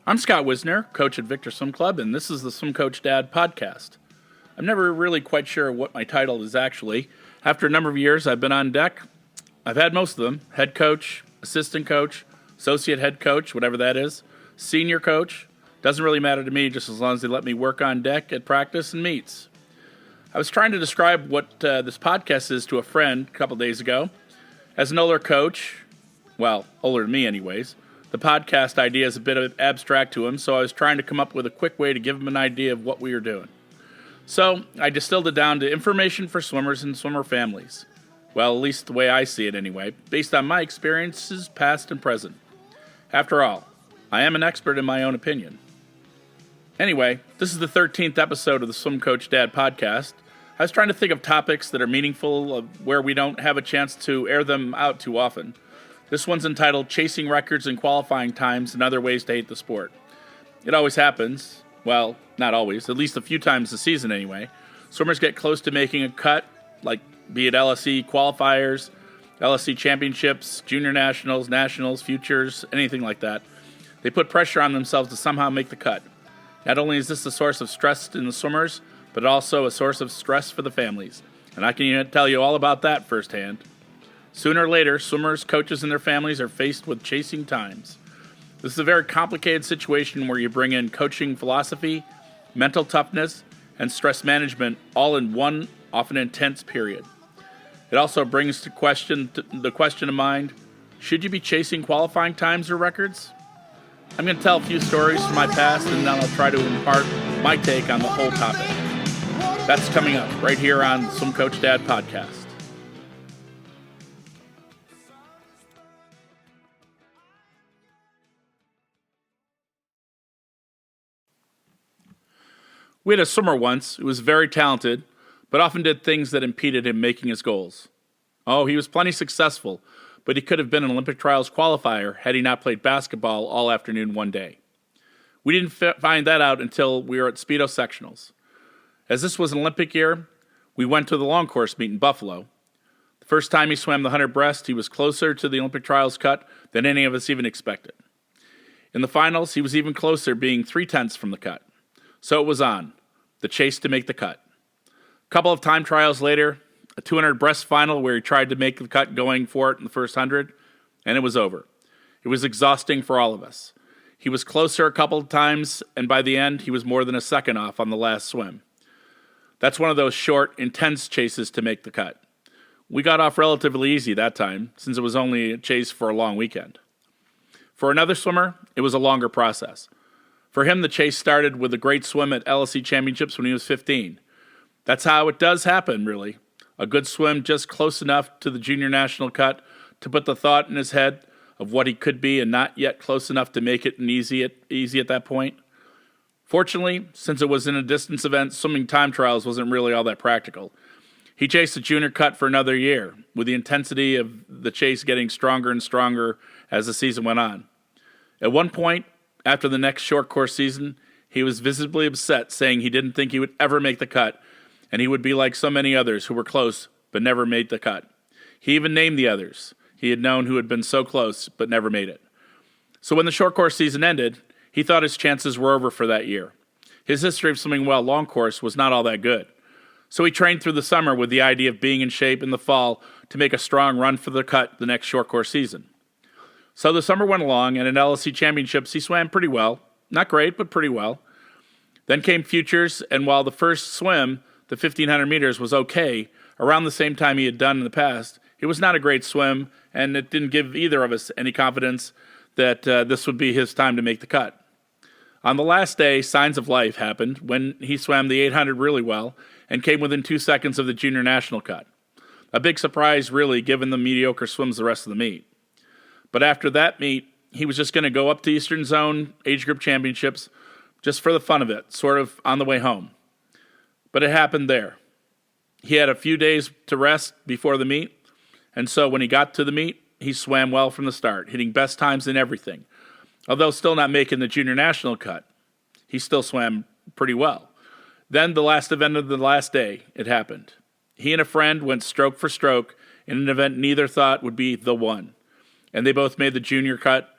I'm Scott Wisner, coach at Victor Swim Club, and this is the Swim Coach Dad podcast. I'm never really quite sure what my title is actually. After a number of years I've been on deck, I've had most of them: head coach, assistant coach, associate head coach, whatever that is, senior coach. Doesn't really matter to me, just as long as they let me work on deck at practice and meets. I was trying to describe what this podcast is to a friend a couple days ago. As an older coach, well, older than me anyways, the podcast idea is a bit abstract to him, so I was trying to come up with a quick way to give him an idea of what we were doing. So I distilled it down to information for swimmers and swimmer families. Well, at least the way I see it anyway, based on my experiences, past and present. After all, I am an expert in my own opinion. Anyway, this is the 13th episode of the Swim Coach Dad podcast. I was trying to think of topics that are meaningful, where we don't have a chance to air them out too often. This one's entitled Chasing Records and Qualifying Times and Other Ways to Hate the Sport. It always happens. Well, not always, at least a few times this season anyway. Swimmers get close to making a cut, like be it LSE qualifiers, LSE championships, junior nationals, futures, anything like that. They put pressure on themselves to somehow make the cut. Not only is this a source of stress in the swimmers, but also a source of stress for the families. And I can tell you all about that firsthand. Sooner or later, swimmers, coaches, and their families are faced with chasing times. This is a very complicated situation where you bring in coaching philosophy, mental toughness, and stress management all in one, often intense period. It also brings the question to mind, should you be chasing qualifying times or records? I'm going to tell a few stories from my past, and then I'll try to impart my take on the whole topic. That's coming up right here on the Swim Coach Dad podcast. We had a swimmer once who was very talented, but often did things that impeded him making his goals. Oh, he was plenty successful, but he could have been an Olympic trials qualifier had he not played basketball all afternoon one day. We didn't find that out until we were at Speedo sectionals. As this was an Olympic year, we went to the long course meet in Buffalo. The first time he swam the 100 breast, he was closer to the Olympic trials cut than any of us even expected. In the finals, he was even closer, being 3/10 from the cut. So it was on, the chase to make the cut. A couple of time trials later, a 200 breast final where he tried to make the cut going for it in the first 100, and it was over. It was exhausting for all of us. He was closer a couple of times, and by the end, he was more than a second off on the last swim. That's one of those short, intense chases to make the cut. We got off relatively easy that time, since it was only a chase for a long weekend. For another swimmer, it was a longer process. For him, the chase started with a great swim at LSE championships when he was 15. That's how it does happen, really. A good swim just close enough to the junior national cut to put the thought in his head of what he could be and not yet close enough to make it easy at that point. Fortunately, since it was in a distance event, swimming time trials wasn't really all that practical. He chased the junior cut for another year, with the intensity of the chase getting stronger and stronger as the season went on. At one point, after the next short course season, he was visibly upset, saying he didn't think he would ever make the cut, and he would be like so many others who were close but never made the cut. He even named the others he had known who had been so close but never made it. So when the short course season ended, he thought his chances were over for that year. His history of swimming well long course was not all that good. So he trained through the summer with the idea of being in shape in the fall to make a strong run for the cut the next short course season. So the summer went along, and in LSE championships, he swam pretty well. Not great, but pretty well. Then came futures, and while the first swim, the 1,500 meters, was okay, around the same time he had done in the past, it was not a great swim, and it didn't give either of us any confidence that this would be his time to make the cut. On the last day, signs of life happened when he swam the 800 really well and came within 2 seconds of the junior national cut. A big surprise, really, given the mediocre swims the rest of the meet. But after that meet, he was just going to go up to Eastern Zone age group championships just for the fun of it, sort of on the way home. But it happened there. He had a few days to rest before the meet, and so when he got to the meet, he swam well from the start, hitting best times in everything. Although still not making the junior national cut, he still swam pretty well. Then the last event of the last day, it happened. He and a friend went stroke for stroke in an event neither thought would be the one. And they both made the junior cut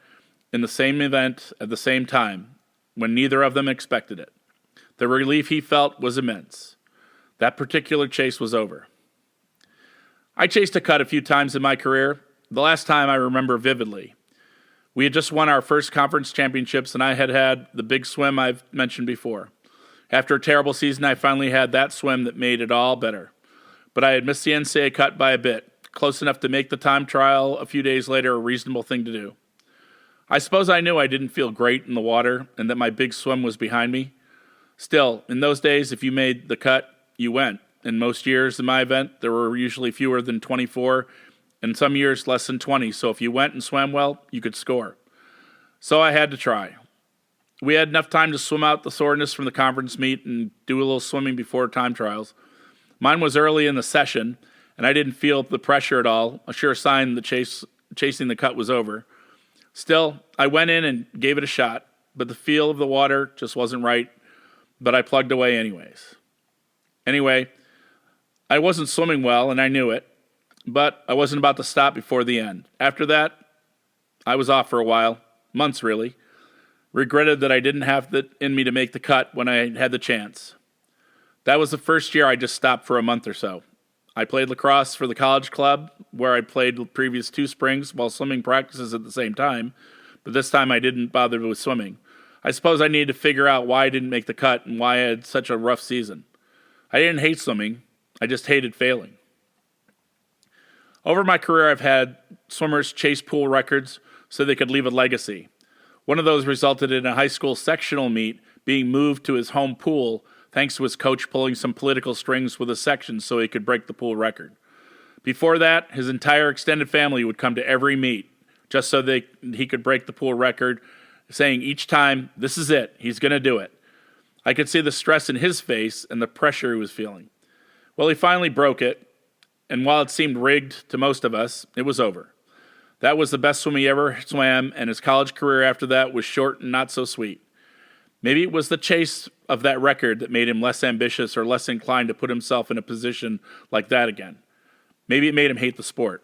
in the same event at the same time, when neither of them expected it. The relief he felt was immense. That particular chase was over. I chased a cut a few times in my career. The last time I remember vividly. We had just won our first conference championships, and I had the big swim I've mentioned before. After a terrible season, I finally had that swim that made it all better. But I had missed the NCAA cut by a bit, close enough to make the time trial a few days later a reasonable thing to do. I suppose I knew I didn't feel great in the water and that my big swim was behind me. Still, in those days, if you made the cut, you went. In most years in my event, there were usually fewer than 24, and some years less than 20, so if you went and swam well, you could score. So I had to try. We had enough time to swim out the soreness from the conference meet and do a little swimming before time trials. Mine was early in the session, and I didn't feel the pressure at all, a sure sign the chasing the cut was over. Still, I went in and gave it a shot, but the feel of the water just wasn't right, but I plugged away anyways. Anyway, I wasn't swimming well, and I knew it, but I wasn't about to stop before the end. After that, I was off for a while, months really. Regretted that I didn't have it in me to make the cut when I had the chance. That was the first year I just stopped for a month or so. I played lacrosse for the college club, where I played the previous 2 springs while swimming practices at the same time, but this time I didn't bother with swimming. I suppose I needed to figure out why I didn't make the cut and why I had such a rough season. I didn't hate swimming, I just hated failing. Over my career, I've had swimmers chase pool records so they could leave a legacy. One of those resulted in a high school sectional meet being moved to his home pool thanks to his coach pulling some political strings with a section so he could break the pool record. Before that, his entire extended family would come to every meet just so he could break the pool record, saying each time, "This is it, he's going to do it." I could see the stress in his face and the pressure he was feeling. Well, he finally broke it, and while it seemed rigged to most of us, it was over. That was the best swim he ever swam, and his college career after that was short and not so sweet. Maybe it was the chase of that record that made him less ambitious or less inclined to put himself in a position like that again. Maybe it made him hate the sport.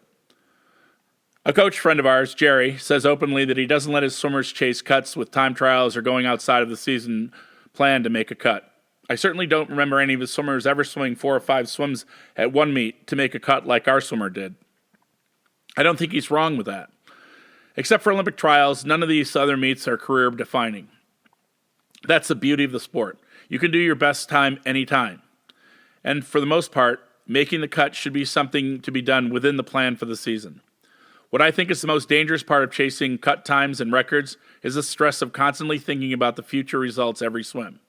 A coach friend of ours, Jerry, says openly that he doesn't let his swimmers chase cuts with time trials or going outside of the season plan to make a cut. I certainly don't remember any of his swimmers ever swimming 4 or 5 swims at one meet to make a cut like our swimmer did. I don't think he's wrong with that. Except for Olympic trials, none of these other meets are career-defining. That's the beauty of the sport. You can do your best time anytime. And for the most part, making the cut should be something to be done within the plan for the season. What I think is the most dangerous part of chasing cut times and records is the stress of constantly thinking about the future results every swim.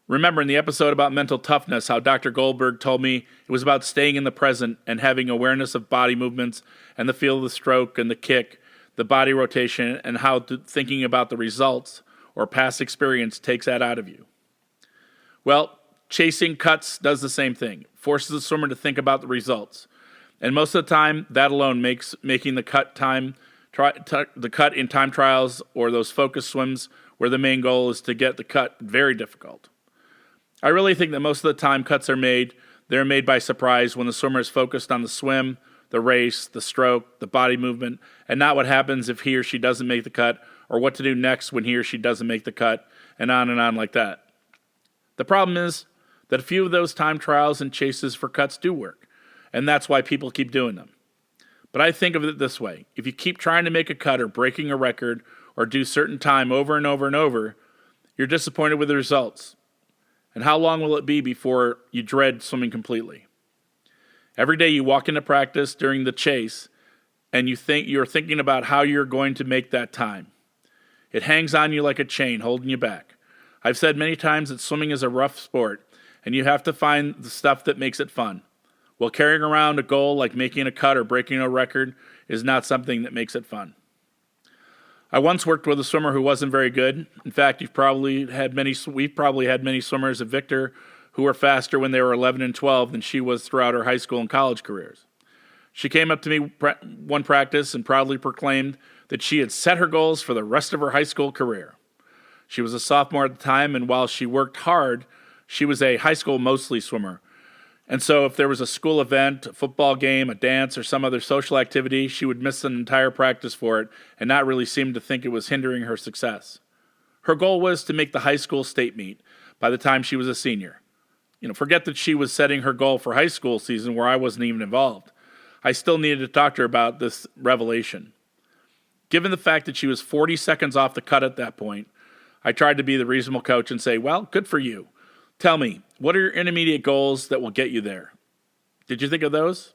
Remember in the episode about mental toughness how Dr. Goldberg told me it was about staying in the present and having awareness of body movements and the feel of the stroke and the kick, the body rotation, and how thinking about the results or past experience takes that out of you. Well, chasing cuts does the same thing, forces the swimmer to think about the results. And most of the time, that alone makes making the cut in time trials or those focus swims where the main goal is to get the cut very difficult. I really think that most of the time cuts are made, they're made by surprise when the swimmer is focused on the swim, the race, the stroke, the body movement, and not what happens if he or she doesn't make the cut or what to do next when he or she doesn't make the cut, and on like that. The problem is that a few of those time trials and chases for cuts do work, and that's why people keep doing them. But I think of it this way. If you keep trying to make a cut or breaking a record or do certain time over and over and over, you're disappointed with the results. And how long will it be before you dread swimming completely? Every day you walk into practice during the chase and you're thinking about how you're going to make that time. It hangs on you like a chain, holding you back. I've said many times that swimming is a rough sport, and you have to find the stuff that makes it fun. Well, carrying around a goal like making a cut or breaking a record is not something that makes it fun. I once worked with a swimmer who wasn't very good. In fact, we've probably had many swimmers at Victor who were faster when they were 11 and 12 than she was throughout her high school and college careers. She came up to me one practice and proudly proclaimed that she had set her goals for the rest of her high school career. She was a sophomore at the time, and while she worked hard, she was a high school mostly swimmer. And so if there was a school event, a football game, a dance, or some other social activity, she would miss an entire practice for it and not really seem to think it was hindering her success. Her goal was to make the high school state meet by the time she was a senior. Forget that she was setting her goal for high school season where I wasn't even involved. I still needed to talk to her about this revelation. Given the fact that she was 40 seconds off the cut at that point, I tried to be the reasonable coach and say, well, good for you. Tell me, what are your intermediate goals that will get you there? Did you think of those?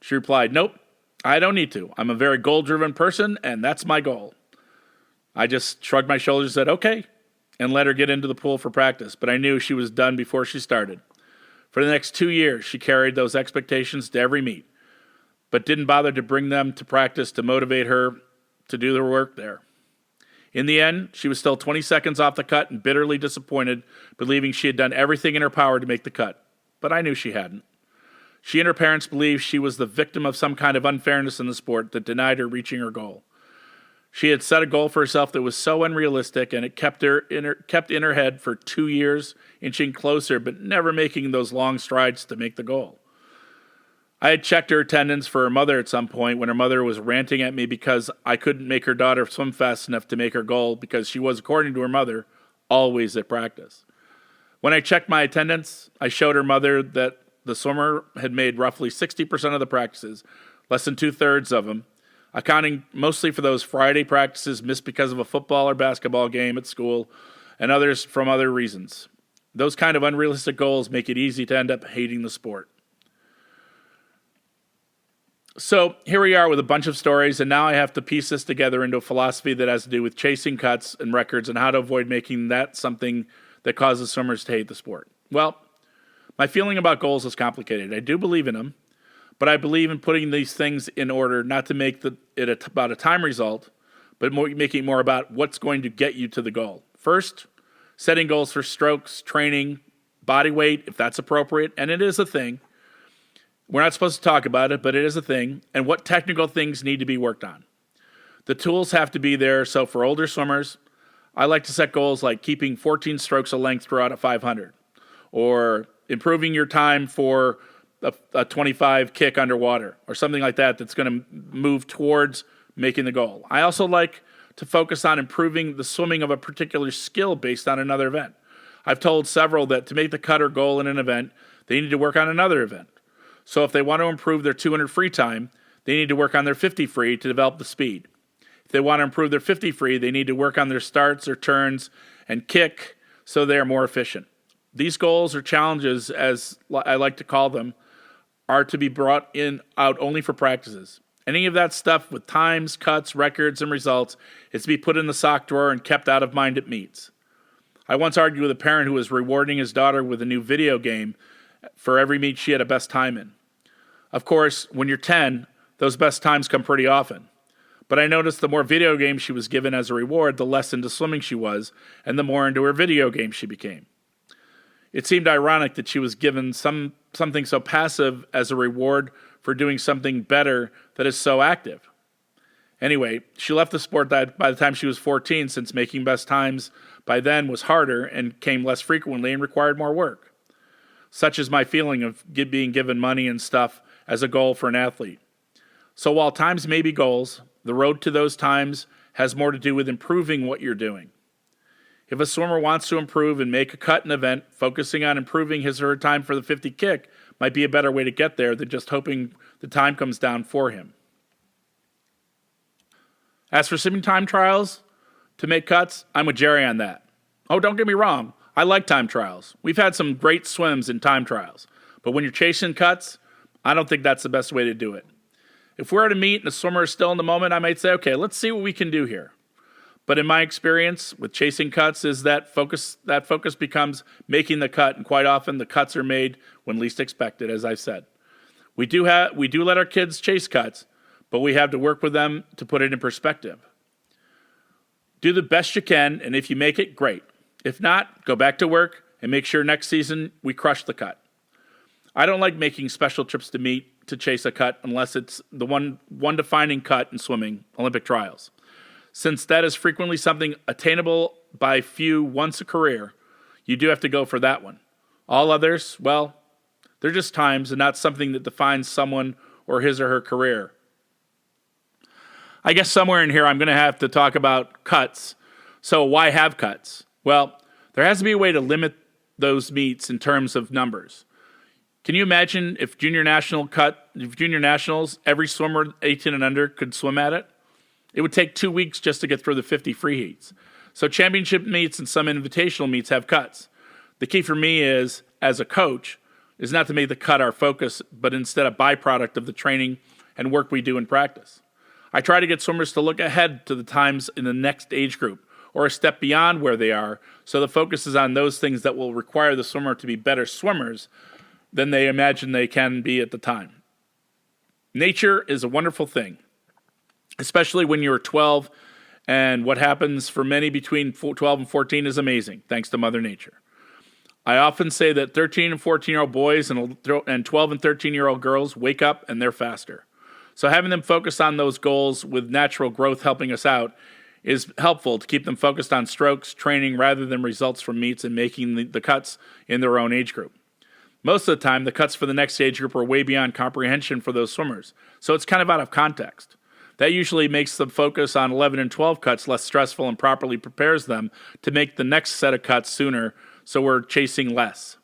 She replied, nope, I don't need to. I'm a very goal-driven person, and that's my goal. I just shrugged my shoulders and said, okay, and let her get into the pool for practice, but I knew she was done before she started. For the next 2 years, she carried those expectations to every meet, but didn't bother to bring them to practice to motivate her to do the work there. In the end, she was still 20 seconds off the cut and bitterly disappointed, believing she had done everything in her power to make the cut. But I knew she hadn't. She and her parents believed she was the victim of some kind of unfairness in the sport that denied her reaching her goal. She had set a goal for herself that was so unrealistic, and it kept in her head for 2 years, inching closer, but never making those long strides to make the goal. I had checked her attendance for her mother at some point when her mother was ranting at me because I couldn't make her daughter swim fast enough to make her goal because she was, according to her mother, always at practice. When I checked my attendance, I showed her mother that the swimmer had made roughly 60% of the practices, less than 2/3 of them, accounting mostly for those Friday practices missed because of a football or basketball game at school and others from other reasons. Those kind of unrealistic goals make it easy to end up hating the sport. So here we are with a bunch of stories, and now I have to piece this together into a philosophy that has to do with chasing cuts and records and how to avoid making that something that causes swimmers to hate the sport. Well, my feeling about goals is complicated. I do believe in them, but I believe in putting these things in order, not to make it about a time result, but making it more about what's going to get you to the goal. First, setting goals for strokes, training, body weight, if that's appropriate, and it is a thing. We're not supposed to talk about it, but it is a thing, and what technical things need to be worked on. The tools have to be there, so for older swimmers, I like to set goals like keeping 14 strokes of length throughout a 500, or improving your time for a 25 kick underwater, or something like that that's going to move towards making the goal. I also like to focus on improving the swimming of a particular skill based on another event. I've told several that to make the cut or goal in an event, they need to work on another event. So if they want to improve their 200 free time, they need to work on their 50 free to develop the speed. If they want to improve their 50 free, they need to work on their starts or turns and kick so they are more efficient. These goals or challenges, as I like to call them, are to be brought out only for practices. Any of that stuff with times, cuts, records, and results is to be put in the sock drawer and kept out of mind at meets. I once argued with a parent who was rewarding his daughter with a new video game for every meet she had a best time in. Of course, when you're 10, those best times come pretty often. But I noticed the more video games she was given as a reward, the less into swimming she was, and the more into her video game she became. It seemed ironic that she was given something so passive as a reward for doing something better that is so active. Anyway, she left the sport by the time she was 14, since making best times by then was harder and came less frequently and required more work. Such is my feeling of being given money and stuff as a goal for an athlete. So while times may be goals, the road to those times has more to do with improving what you're doing. If a swimmer wants to improve and make a cut in an event, focusing on improving his or her time for the 50 kick might be a better way to get there than just hoping the time comes down for him. As for swimming time trials to make cuts, I'm with Jerry on that. Oh, don't get me wrong. I like time trials. We've had some great swims in time trials. But when you're chasing cuts, I don't think that's the best way to do it. If we're at a meet and the swimmer is still in the moment, I might say, okay, let's see what we can do here. But in my experience with chasing cuts is that focus becomes making the cut, and quite often the cuts are made when least expected, as I said. We do let our kids chase cuts, but we have to work with them to put it in perspective. Do the best you can, and if you make it, great. If not, go back to work and make sure next season we crush the cut. I don't like making special trips to meet to chase a cut unless it's the one defining cut in swimming, Olympic trials. Since that is frequently something attainable by few once a career, you do have to go for that one. All others, well, they're just times and not something that defines someone or his or her career. I guess somewhere in here I'm going to have to talk about cuts. So why have cuts? Well, there has to be a way to limit those meets in terms of numbers. Can you imagine if junior nationals, every swimmer 18 and under could swim at it? It would take 2 weeks just to get through the 50 free heats. So championship meets and some invitational meets have cuts. The key for me is, as a coach, is not to make the cut our focus, but instead a byproduct of the training and work we do in practice. I try to get swimmers to look ahead to the times in the next age group, or a step beyond where they are, so the focus is on those things that will require the swimmer to be better swimmers than they imagine they can be at the time. Nature is a wonderful thing, especially when you're 12, and what happens for many between 12 and 14 is amazing, thanks to Mother Nature. I often say that 13 and 14-year-old boys and 12 and 13-year-old girls wake up and they're faster. So having them focus on those goals with natural growth helping us out is helpful to keep them focused on strokes, training, rather than results from meets and making the cuts in their own age group. Most of the time, the cuts for the next age group are way beyond comprehension for those swimmers, so it's kind of out of context. That usually makes the focus on 11 and 12 cuts less stressful and properly prepares them to make the next set of cuts sooner, so we're chasing less.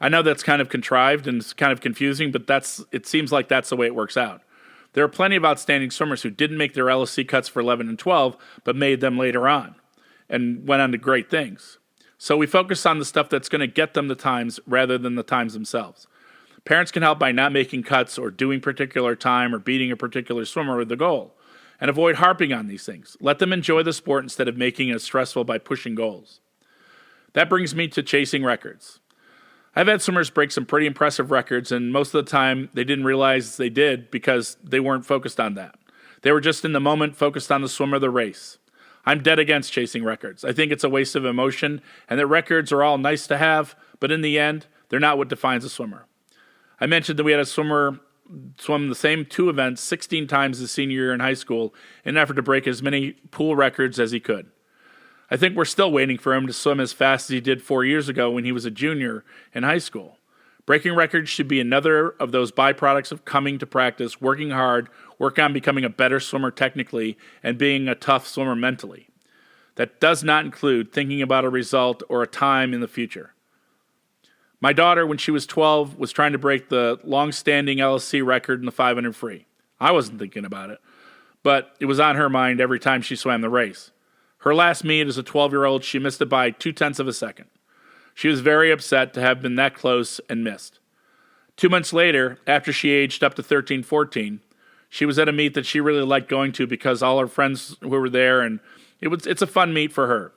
I know that's kind of contrived and it's kind of confusing, but it seems like that's the way it works out. There are plenty of outstanding swimmers who didn't make their LSC cuts for 11 and 12, but made them later on and went on to great things. So we focus on the stuff that's going to get them the times rather than the times themselves. Parents can help by not making cuts or doing particular time or beating a particular swimmer with the goal, and avoid harping on these things. Let them enjoy the sport instead of making it stressful by pushing goals. That brings me to chasing records. I've had swimmers break some pretty impressive records, and most of the time they didn't realize they did because they weren't focused on that. They were just in the moment focused on the swim or the race. I'm dead against chasing records. I think it's a waste of emotion, and that records are all nice to have, but in the end, they're not what defines a swimmer. I mentioned that we had a swimmer swum the same 2 events 16 times his senior year in high school in an effort to break as many pool records as he could. I think we're still waiting for him to swim as fast as he did 4 years ago when he was a junior in high school. Breaking records should be another of those byproducts of coming to practice, working hard, work on becoming a better swimmer technically, and being a tough swimmer mentally. That does not include thinking about a result or a time in the future. My daughter, when she was 12, was trying to break the long-standing LSC record in the 500 free. I wasn't thinking about it, but it was on her mind every time she swam the race. Her last meet as a 12-year-old, she missed it by 0.2 of a second. She was very upset to have been that close and missed. 2 months later, after she aged up to 13, 14, she was at a meet that she really liked going to because all her friends who were there, and it's a fun meet for her.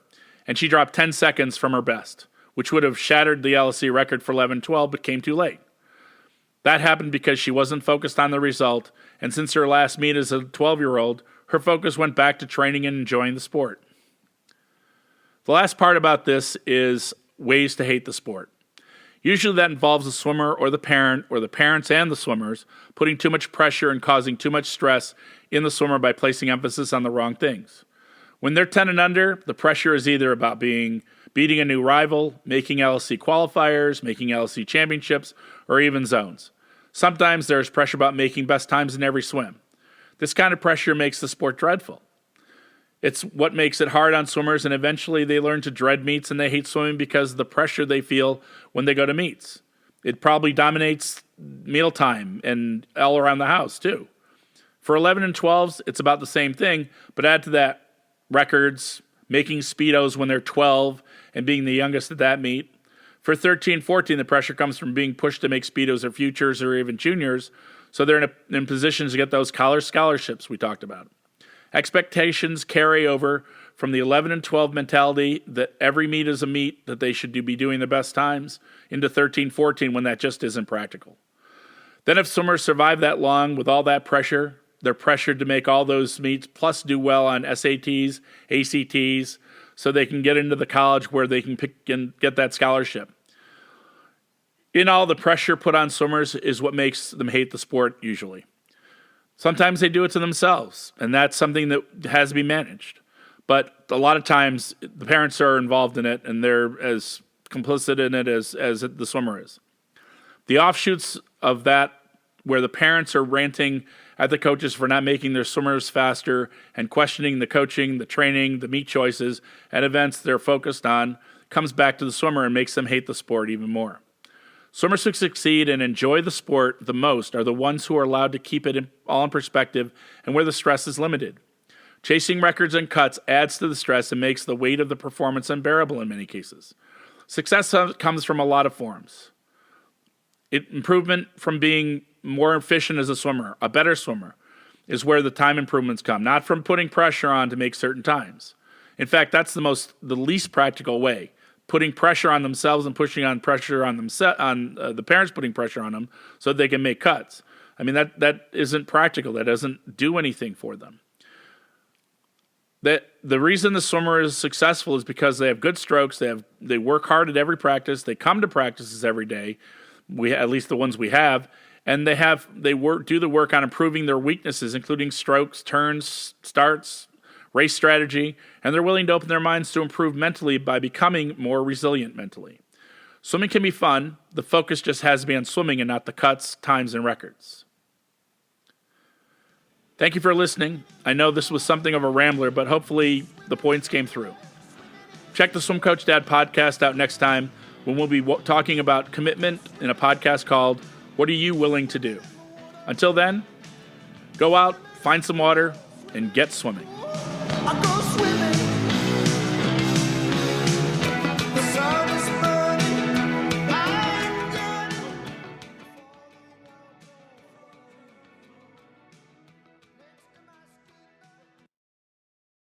And she dropped 10 seconds from her best, which would have shattered the LSC record for 11-12, but came too late. That happened because she wasn't focused on the result, and since her last meet as a 12-year-old, her focus went back to training and enjoying the sport. The last part about this is ways to hate the sport. Usually that involves the swimmer or the parents and the swimmers putting too much pressure and causing too much stress in the swimmer by placing emphasis on the wrong things. When they're 10 and under, the pressure is either about beating a new rival, making LSC qualifiers, making LSC championships, or even zones. Sometimes there's pressure about making best times in every swim. This kind of pressure makes the sport dreadful. It's what makes it hard on swimmers, and eventually they learn to dread meets and they hate swimming because of the pressure they feel when they go to meets. It probably dominates mealtime and all around the house, too. For 11 and 12s, it's about the same thing, but add to that records, making Speedos when they're 12, and being the youngest at that meet. For 13, 14, the pressure comes from being pushed to make Speedos or futures or even juniors, so they're in positions to get those college scholarships we talked about. Expectations carry over from the 11 and 12 mentality that every meet is a meet, that they should be doing the best times, into 13, 14 when that just isn't practical. Then if swimmers survive that long with all that pressure, they're pressured to make all those meets plus do well on SATs, ACTs, so they can get into the college where they can pick and get that scholarship. In all, the pressure put on swimmers is what makes them hate the sport usually. Sometimes they do it to themselves, and that's something that has to be managed. But a lot of times, the parents are involved in it, and they're as complicit in it as the swimmer is. The offshoots of that where the parents are ranting at the coaches for not making their swimmers faster and questioning the coaching, the training, the meet choices, and events they're focused on, comes back to the swimmer and makes them hate the sport even more. Swimmers who succeed and enjoy the sport the most are the ones who are allowed to keep it all in perspective and where the stress is limited. Chasing records and cuts adds to the stress and makes the weight of the performance unbearable in many cases. Success comes from a lot of forms. Improvement from being more efficient as a swimmer, a better swimmer, is where the time improvements come, not from putting pressure on to make certain times. In fact, that's the least practical way. Putting pressure on themselves and pushing on pressure on the parents putting pressure on them so that they can make cuts. I mean, that isn't practical. That doesn't do anything for them. The reason the swimmer is successful is because they have good strokes. They work hard at every practice. They come to practices every day. At least the ones we have, and do the work on improving their weaknesses, including strokes, turns, starts, race strategy, and they're willing to open their minds to improve mentally by becoming more resilient mentally. Swimming can be fun. The focus just has to be on swimming and not the cuts, times, and records. Thank you for listening. I know this was something of a rambler, but hopefully the points came through. Check the Swim Coach Dad podcast out next time when we'll be talking about commitment in a podcast called What Are You Willing to Do? Until then, go out, find some water, and get swimming.